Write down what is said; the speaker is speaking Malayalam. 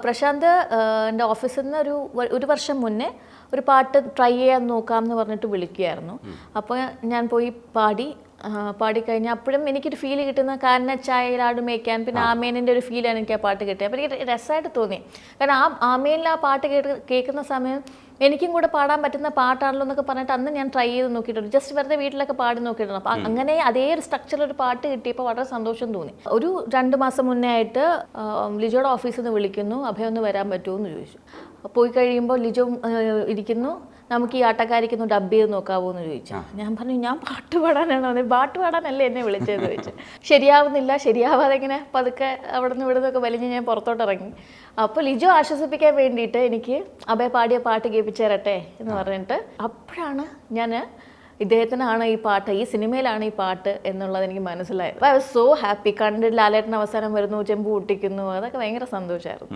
പ്രശാന്ത് എൻ്റെ ഓഫീസിൽ നിന്ന് ഒരു വർഷം മുന്നേ ഒരു പാട്ട് ട്രൈ ചെയ്യാൻ നോക്കാമെന്ന് പറഞ്ഞിട്ട് വിളിക്കുകയായിരുന്നു. അപ്പോൾ ഞാൻ പോയി പാടിക്കഴിഞ്ഞാൽ അപ്പോഴും എനിക്കൊരു ഫീൽ കിട്ടുന്ന കാരണച്ചായയിലാട് മേയ്ക്കാൻ, പിന്നെ ആമേനിൻ്റെ ഒരു ഫീലാണ് എനിക്ക് ആ പാട്ട് കിട്ടിയത്. അപ്പോൾ എനിക്ക് രസമായിട്ട് തോന്നി. കാരണം ആമേനിൽ ആ പാട്ട് കേൾക്കുന്ന സമയം എനിക്കും കൂടെ പാടാൻ പറ്റുന്ന പാട്ടാണല്ലോ എന്നൊക്കെ പറഞ്ഞിട്ട് അന്ന് ഞാൻ ട്രൈ ചെയ്ത് നോക്കിയിട്ടുണ്ട്. ജസ്റ്റ് വെറുതെ വീട്ടിലൊക്കെ പാടി നോക്കിയിട്ടുണ്ട്. അപ്പം അങ്ങനെ അതേ ഒരു സ്ട്രക്ചറിൽ ഒരു പാട്ട് കിട്ടിയപ്പോൾ വളരെ സന്തോഷം തോന്നി. ഒരു 2 മാസം മുന്നേ ആയിട്ട് ലിജോയുടെ ഓഫീസിൽ നിന്ന് വിളിക്കുന്നു, അഭയം ഒന്ന് വരാൻ പറ്റുമോ എന്ന് ചോദിച്ചു. പോയി കഴിയുമ്പോൾ ലിജോ ഇരിക്കുന്നു, നമുക്ക് ഈ ആട്ടക്കാരിക്കൊന്ന് ഡബ് ചെയ്ത് നോക്കാവോ എന്ന് ചോദിച്ചു. ഞാൻ പറഞ്ഞു, ഞാൻ പാട്ട് പാടാനാണോ? പാട്ട് പാടാനല്ലേ എന്നെ വിളിച്ചതെന്ന് ചോദിച്ചു. ശരിയാവാതെ ഇങ്ങനെ പതുക്കെ അവിടെ നിന്ന് ഇവിടെ നിന്നൊക്കെ വലിഞ്ഞ് ഞാൻ പുറത്തോട്ട് ഇറങ്ങി. അപ്പോൾ ലിജോ ആശ്വസിപ്പിക്കാൻ വേണ്ടിയിട്ട് എനിക്ക് അഭയ പാടിയ പാട്ട് കേൾപ്പിച്ചു തരട്ടെ എന്ന് പറഞ്ഞിട്ട് അപ്പോഴാണ് ഞാൻ ഇദ്ദേഹത്തിനാണ് ഈ പാട്ട്, ഈ സിനിമയിലാണ് ഈ പാട്ട് എന്നുള്ളത് എനിക്ക് മനസ്സിലായത്. അപ്പോൾ ഐ വാസ് സോ ഹാപ്പി. കണ്ടിട്ട് ലാലേട്ടൻ അവസാനം വരുന്നു, ചെമ്പ് പൊട്ടിക്കുന്നു, അതൊക്കെ ഭയങ്കര സന്തോഷമായിരുന്നു.